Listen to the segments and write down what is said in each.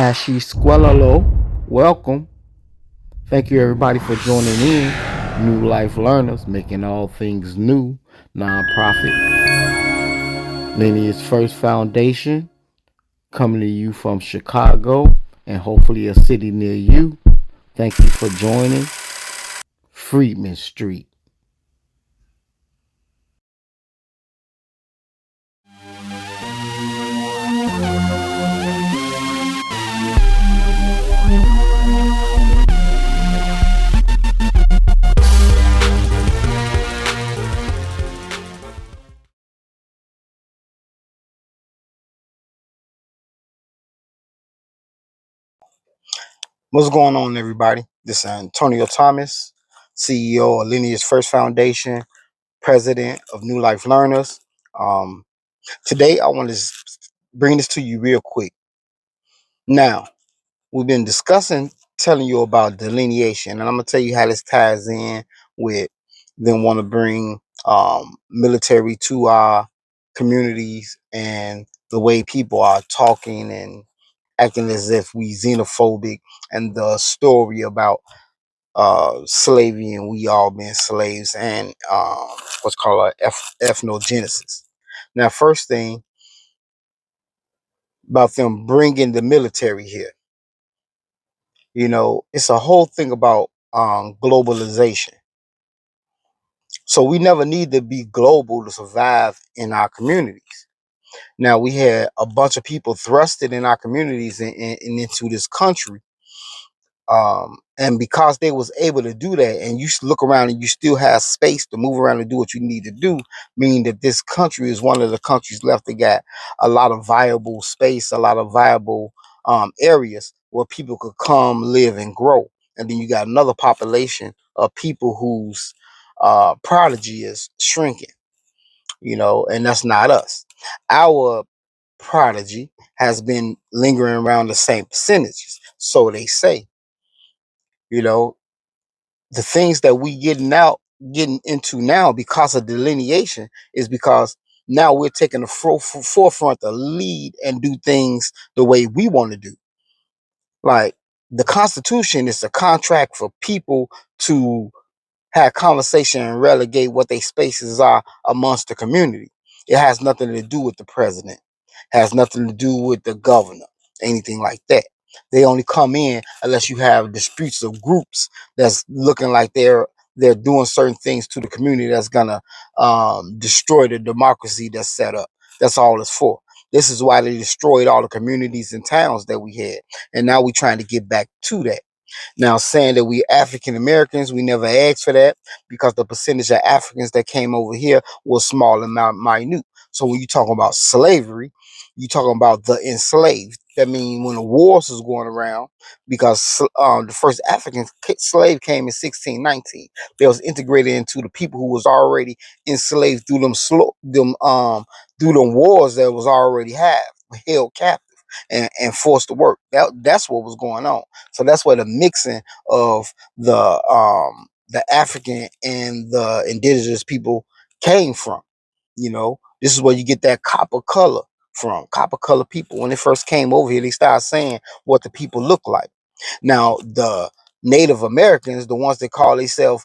Hashi Squelalo, welcome. Thank you everybody for joining in. New Life Learners, making all things new, nonprofit. Lineage First Foundation, coming to you from Chicago and hopefully a city near you. Thank you for joining Freedmen Street. What's going on, everybody? This is Antonio Thomas, CEO of Lineage First Foundation, president of New Life Learners. Um, Today, I want to bring this to you real quick. Now, we've been discussing, telling you about delineation, and I'm going to tell you how this ties in with them want to bring military to our communities and the way people are talking and acting as if we xenophobic, and the story about slavery and we all being slaves, and what's called ethnogenesis. Now, first thing about them bringing the military here, it's a whole thing about globalization. So we never need to be global to survive in our communities. Now, we had a bunch of people thrusted in our communities and into this country, and because they was able to do that, and you look around and you still have space to move around and do what you need to do, meaning that this country is one of the countries left that got a lot of viable space, a lot of viable areas where people could come, live, and grow. And then you got another population of people whose prodigy is shrinking, and that's not us. Our prodigy has been lingering around the same percentages, so they say. you know the things that we getting into now because of delineation is because now we're taking the forefront to lead and do things the way we want to do. Like, the Constitution is a contract for people to have conversation and relegate what their spaces are amongst the community. It has nothing to do with the president, has nothing to do with the governor, anything like that. They only come in unless you have disputes of groups that's looking like they're doing certain things to the community that's gonna destroy the democracy that's set up. That's all it's for. This is why they destroyed all the communities and towns that we had, and now we're trying to get back to that. Now, saying that we African Americans, we never asked for that because the percentage of Africans that came over here was small and minute. So when you talking about slavery, you talking about the enslaved. That means when the wars was going around, because the first African slave came in 1619. They was integrated into the people who was already enslaved through through them wars that was already held captive and forced to work. That's what was going on. So that's where the mixing of the African and the indigenous people came from. This is where you get that copper color from. Copper color people, when they first came over here, they started saying what the people look like. Now, the Native Americans, the ones that call themselves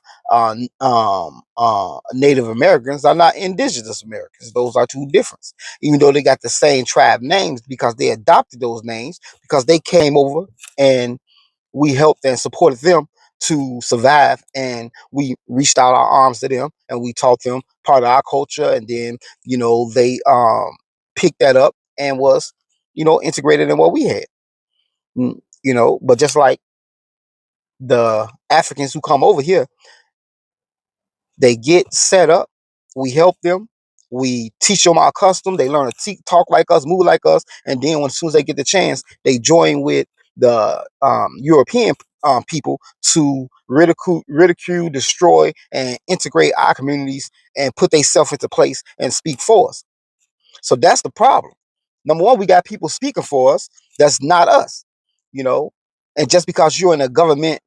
Native Americans, are not indigenous Americans. Those are two different. Even though they got the same tribe names, because they adopted those names because they came over and we helped and supported them to survive, and we reached out our arms to them and we taught them part of our culture, and then they picked that up and was integrated in what we had. But just like the Africans who come over here, they get set up, we help them, we teach them our custom, they learn to talk like us, move like us, and then as soon as they get the chance, they join with the European people to ridicule, destroy, and integrate our communities and put themselves into place and speak for us. So that's the problem. Number one, we got people speaking for us that's not us, you know. And just because you're in a government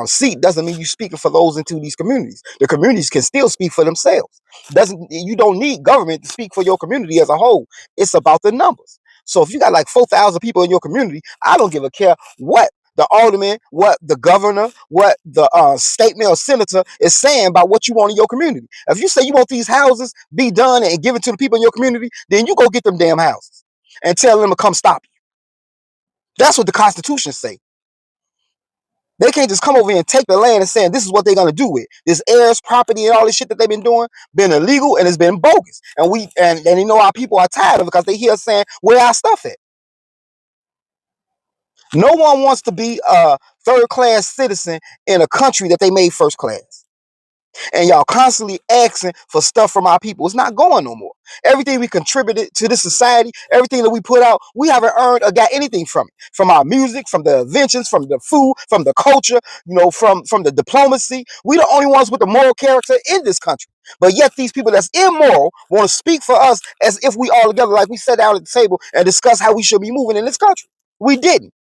seat doesn't mean you're speaking for those into these communities. The communities can still speak for themselves. Doesn't You don't need government to speak for your community as a whole. It's about the numbers. So if you got like 4,000 people in your community, I don't give a care what the alderman, what the governor, what the state mayor or senator is saying about what you want in your community. If you say you want these houses be done and given to the people in your community, then you go get them damn houses and tell them to come stop you. That's what the Constitution say. They can't just come over here and take the land and saying this is what they're gonna do with it. This heirs property and all this shit that they've been doing been illegal and it's been bogus. And you know our people are tired of it because they hear us saying where our stuff at. No one wants to be a third-class citizen in a country that they made first class. And y'all constantly asking for stuff from our people. It's not going no more. Everything we contributed to this society, everything that we put out, we haven't earned or got anything from it. From our music, from the inventions, from the food, from the culture, from the diplomacy. We the only ones with the moral character in this country. But yet these people that's immoral want to speak for us as if we all together, like we sat down at the table and discussed how we should be moving in this country. We didn't.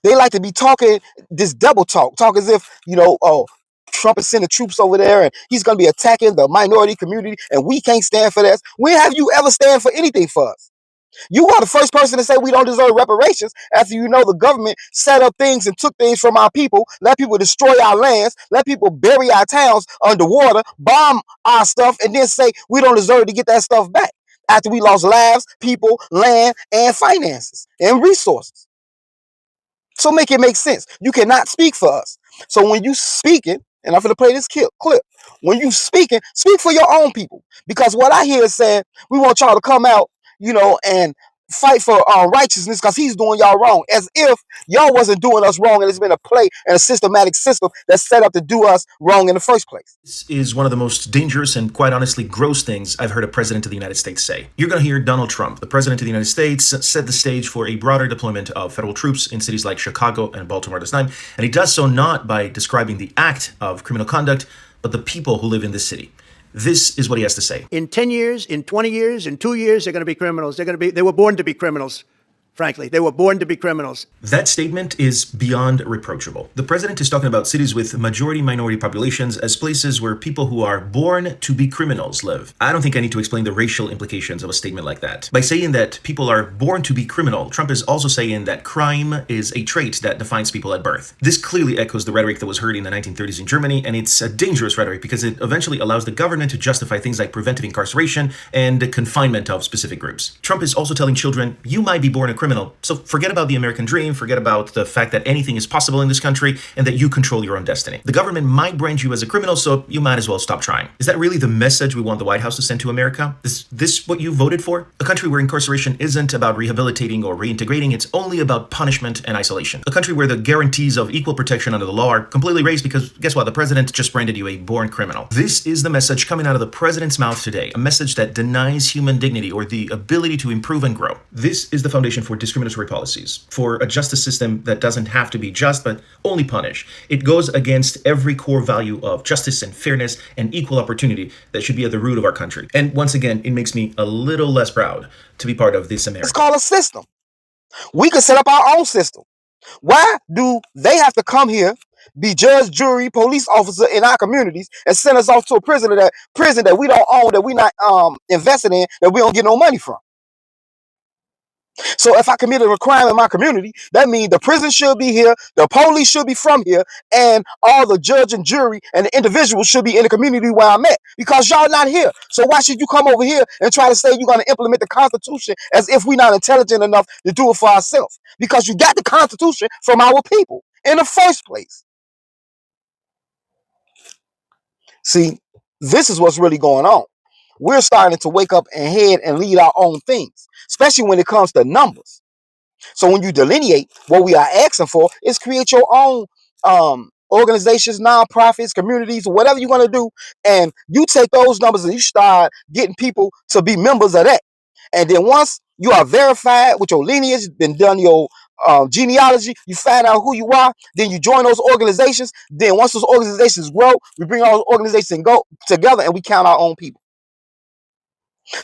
They like to be talking this double talk as if, oh, Trump is sending troops over there and he's going to be attacking the minority community and we can't stand for that. When have you ever stand for anything for us? You are the first person to say we don't deserve reparations after the government set up things and took things from our people, let people destroy our lands, let people bury our towns underwater, bomb our stuff, and then say we don't deserve to get that stuff back after we lost lives, people, land, and finances and resources. So make it make sense. You cannot speak for us. So when you speaking, and I'm going to play this clip. When you speaking, speak for your own people. Because what I hear is saying, we want y'all to come out, and fight for righteousness because he's doing y'all wrong. As if y'all wasn't doing us wrong and it's been a play and a systematic system that's set up to do us wrong in the first place. This is one of the most dangerous and quite honestly gross things I've heard a president of the United States say. You're going to hear Donald Trump, the president of the United States, set the stage for a broader deployment of federal troops in cities like Chicago and Baltimore this time. And he does so not by describing the act of criminal conduct, but the people who live in this city. This is what he has to say. In 10 years, in 20 years, in 2 years, they're going to be criminals. They were born to be criminals. Frankly, they were born to be criminals. That statement is beyond reproachable. The president is talking about cities with majority-minority populations as places where people who are born to be criminals live. I don't think I need to explain the racial implications of a statement like that. By saying that people are born to be criminal, Trump is also saying that crime is a trait that defines people at birth. This clearly echoes the rhetoric that was heard in the 1930s in Germany, and it's a dangerous rhetoric because it eventually allows the government to justify things like preventive incarceration and the confinement of specific groups. Trump is also telling children, you might be born a criminal, so forget about the American dream, forget about the fact that anything is possible in this country and that you control your own destiny. The government might brand you as a criminal, so you might as well stop trying. Is that really the message we want the White House to send to America? Is this what you voted for? A country where incarceration isn't about rehabilitating or reintegrating, it's only about punishment and isolation. A country where the guarantees of equal protection under the law are completely raised because, guess what, the president just branded you a born criminal. This is the message coming out of the president's mouth today, a message that denies human dignity or the ability to improve and grow. This is the foundation for discriminatory policies, for a justice system that doesn't have to be just, but only punish. It goes against every core value of justice and fairness and equal opportunity that should be at the root of our country. And once again, it makes me a little less proud to be part of this America. It's called a system. We could set up our own system. Why do they have to come here, be judge, jury, police officer in our communities, and send us off to a prison that we don't own, that we not invested in, that we don't get no money from? So if I committed a crime in my community, that means the prison should be here, the police should be from here, and all the judge and jury and the individuals should be in the community where I'm at, because y'all not here. So why should you come over here and try to say you're going to implement the Constitution as if we're not intelligent enough to do it for ourselves? Because you got the Constitution from our people in the first place. See, this is what's really going on. We're starting to wake up and head and lead our own things, especially when it comes to numbers. So when you delineate, what we are asking for is create your own organizations, nonprofits, communities, whatever you're going to do. And you take those numbers and you start getting people to be members of that. And then once you are verified with your lineage, been done your genealogy, you find out who you are, then you join those organizations. Then once those organizations grow, we bring all those organizations and go together and we count our own people.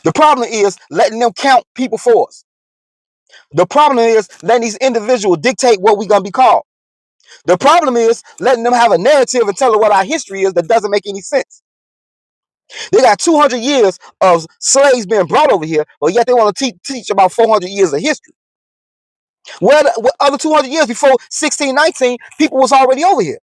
The problem is letting them count people for us. The problem is letting these individuals dictate what we're going to be called. The problem is letting them have a narrative and tell them what our history is that doesn't make any sense. They got 200 years of slaves being brought over here, but yet they want to teach about 400 years of history. Well, the other 200 years before 1619, people was already over here.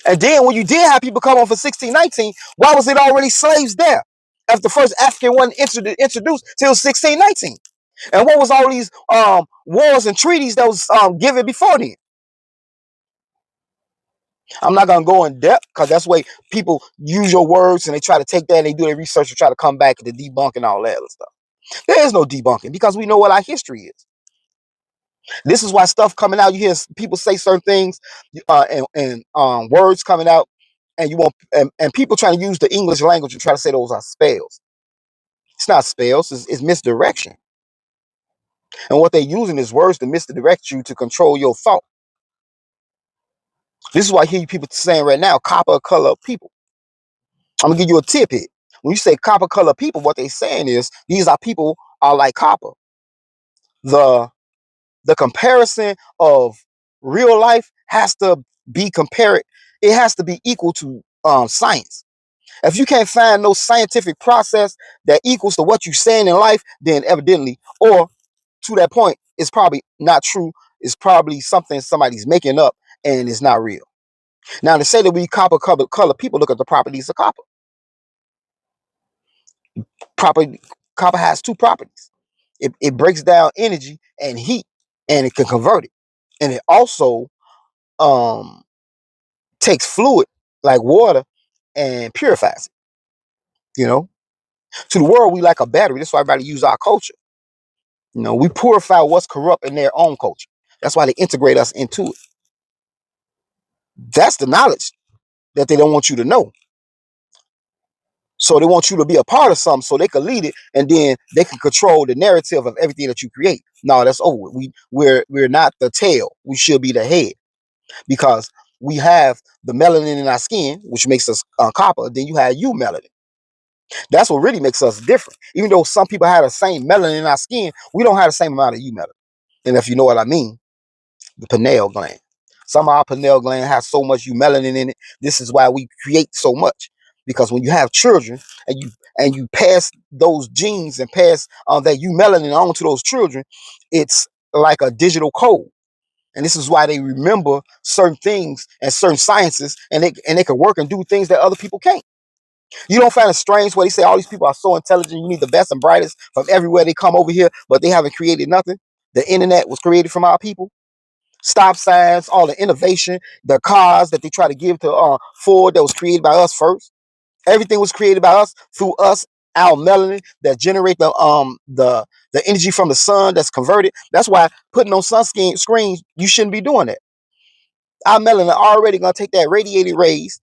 And then when you did have people come on for 1619, why was it already slaves there? After the first African wasn't introduced till 1619. And what was all these wars and treaties that was given before then? I'm not gonna go in depth because that's the way people use your words and they try to take that and they do their research and try to come back to debunk and all that other stuff. There is no debunking because we know what our history is. This is why stuff coming out. You hear people say certain things and words coming out, and you want and people trying to use the English language and try to say those are spells. It's not spells. It's misdirection. And what they're using is words to misdirect you to control your thought. This is why I hear you people saying right now, copper color people. I'm gonna give you a tip here. When you say copper color people, what they're saying is these are people are like copper. The comparison of real life has to be compared. It has to be equal to science. If you can't find no scientific process that equals to what you're saying in life, then evidently, or to that point, it's probably not true. It's probably something somebody's making up and it's not real. Now, to say that we copper color people, look at the properties of copper. Copper has two properties. It breaks down energy and heat, and it can convert it. And it also takes fluid like water and purifies it. To the world, we like a battery. That's why everybody use our culture. We purify what's corrupt in their own culture. That's why they integrate us into it. That's the knowledge that they don't want you to know. So they want you to be a part of something so they can lead it, and then they can control the narrative of everything that you create. No, that's over. We're not the tail. We should be the head, because we have the melanin in our skin, which makes us copper. Then you have melanin. That's what really makes us different. Even though some people have the same melanin in our skin, we don't have the same amount of melanin. And if you know what I mean, the pineal gland. Some of our pineal gland has so much melanin in it. This is why we create so much. Because when you have children and you pass those genes and pass that melanin on to those children, it's like a digital code. And this is why they remember certain things and certain sciences, and they can work and do things that other people can't. You don't find it strange where they say all these people are so intelligent, you need the best and brightest from everywhere they come over here, but they haven't created nothing. The internet was created from our people. Stop signs, all the innovation, the cars that they try to give to Ford that was created by us first. Everything was created by us through us, our melanin that generate the energy from the sun that's converted. That's why putting on sunscreen screens, you shouldn't be doing that. Our melanin already gonna take that radiated rays,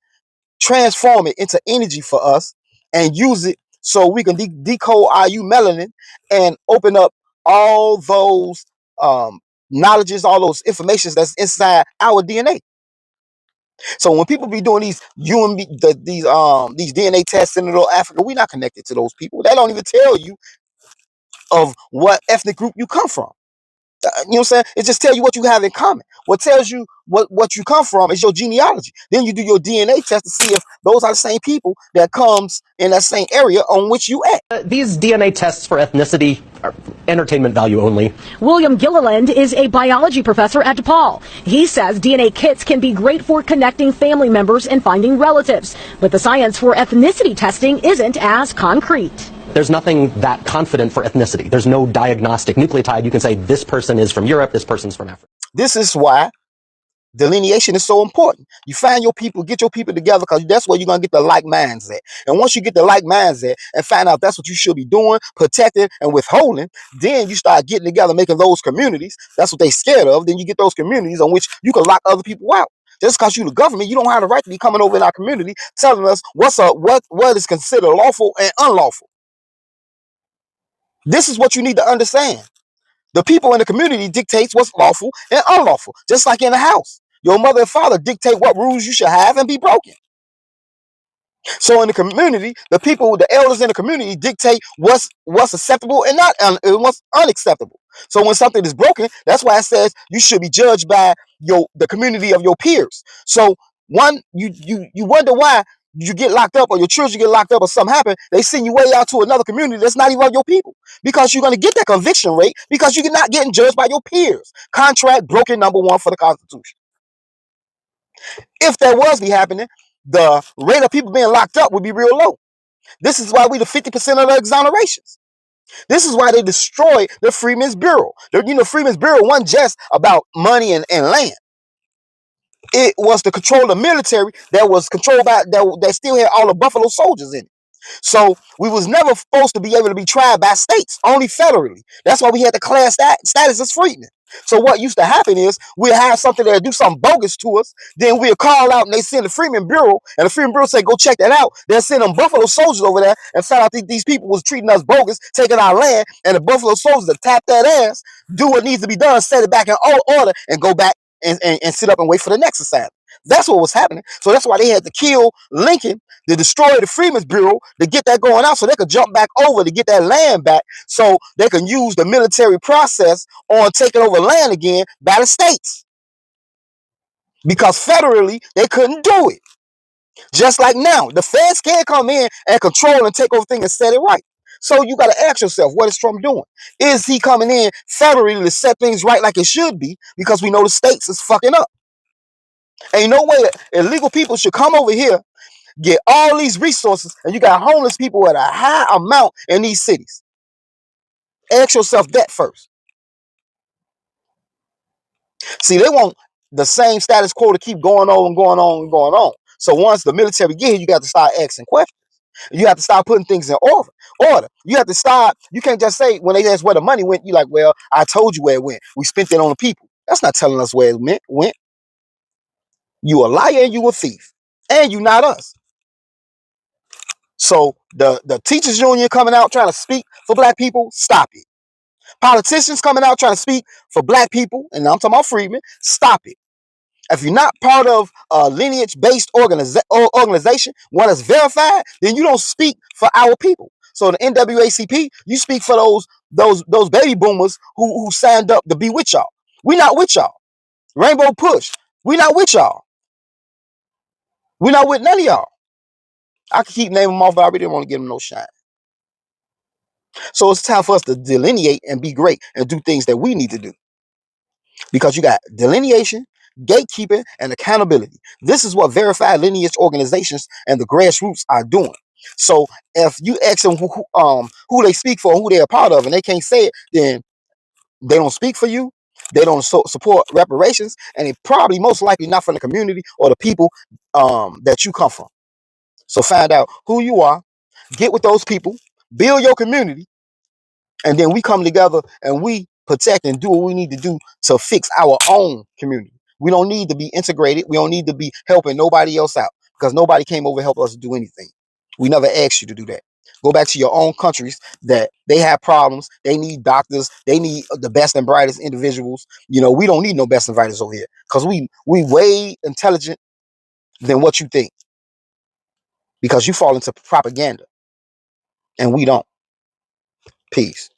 transform it into energy for us, and use it so we can decode our melanin and open up all those knowledges, all those informations that's inside our DNA. So when people be doing these these DNA tests in Little Africa, we're not connected to those people. They don't even tell you of what ethnic group you come from. You know what I'm saying? It just tells you what you have in common. What tells you what you come from is your genealogy. Then you do your DNA test to see if those are the same people that comes in that same area on which you at. These DNA tests for ethnicity are entertainment value only. William Gilliland is a biology professor at DePaul. He says DNA kits can be great for connecting family members and finding relatives, but the science for ethnicity testing isn't as concrete. There's nothing that confident for ethnicity. There's no diagnostic nucleotide. You can say this person is from Europe, this person's from Africa. This is why delineation is so important. You find your people, get your people together, because that's where you're going to get the like minds at. And once you get the like minds at and find out that's what you should be doing, protecting and withholding, then you start getting together, making those communities. That's what they scared of. Then you get those communities on which you can lock other people out. Just because you're the government, you don't have the right to be coming over in our community telling us what's up, what is considered lawful and unlawful. This is what you need to understand. The people in the community dictates what's lawful and unlawful. Just like in the house. Your mother and father dictate what rules you should have and be broken. So in the community, the people, the elders in the community dictate what's acceptable and what's unacceptable. So when something is broken, that's why it says you should be judged by the community of your peers. So you wonder why you get locked up or your children get locked up or something happen, they send you way out to another community that's not even your people, because you're going to get that conviction rate because you're not getting judged by your peers. Contract broken, number one, for the Constitution. If that was be happening, the rate of people being locked up would be real low. This is why we the 50% of the exonerations. This is why they destroyed the Freedmen's Bureau. Freedmen's Bureau wasn't just about money and land. It was to control the military that was controlled by that still had all the Buffalo Soldiers in it. So we was never supposed to be able to be tried by states, only federally. That's why we had the class status as freedmen. So what used to happen is we'll have something that'll do something bogus to us, then we'll call out and they send the Freedmen Bureau, and the Freedmen Bureau say, go check that out. They'll send them Buffalo Soldiers over there and find out these people was treating us bogus, taking our land, and the Buffalo Soldiers will tap that ass, do what needs to be done, set it back in order, and go back and sit up and wait for the next assignment. That's what was happening. So that's why they had to kill Lincoln, to destroy the Freedmen's Bureau, to get that going out so they could jump back over to get that land back, so they can use the military process on taking over land again by the states. Because federally, they couldn't do it. Just like now, the feds can't come in and control and take over things and set it right. So you got to ask yourself, what is Trump doing? Is he coming in federally to set things right like it should be? Because we know the states is fucking up. Ain't no way that illegal people should come over here, get all these resources, and you got homeless people at a high amount in these cities. Ask yourself that first. See, they want the same status quo to keep going on and going on and going on. So once the military get here, you got to start asking questions. You have to start putting things in order. You have to start. You can't just say when they ask where the money went, you like, well, I told you where it went. We spent it on the people. That's not telling us where it went. You a liar and you a thief. And you not us. So the teachers union coming out trying to speak for black people, stop it. Politicians coming out trying to speak for black people, and I'm talking about freedmen, stop it. If you're not part of a lineage-based organization, one that's verified, then you don't speak for our people. So the NAACP, you speak for those baby boomers who signed up to be with y'all. We not with y'all. Rainbow Push, we not with y'all. We not with none of y'all. I can keep naming them off, but I really don't want to give them no shine. So it's time for us to delineate and be great and do things that we need to do. Because you got delineation, gatekeeping, and accountability. This is what verified lineage organizations and the grassroots are doing. So if you ask them who they speak for, who they're a part of, and they can't say it, then they don't speak for you. They don't support reparations, and it probably most likely not from the community or the people that you come from. So find out who you are, get with those people, build your community, and then we come together and we protect and do what we need to do to fix our own community. We don't need to be integrated. We don't need to be helping nobody else out, because nobody came over to help us do anything. We never asked you to do that. Go back to your own countries that they have problems. They need doctors. They need the best and brightest individuals. We don't need no best and brightest over here, because we way intelligent than what you think, because you fall into propaganda and we don't. Peace.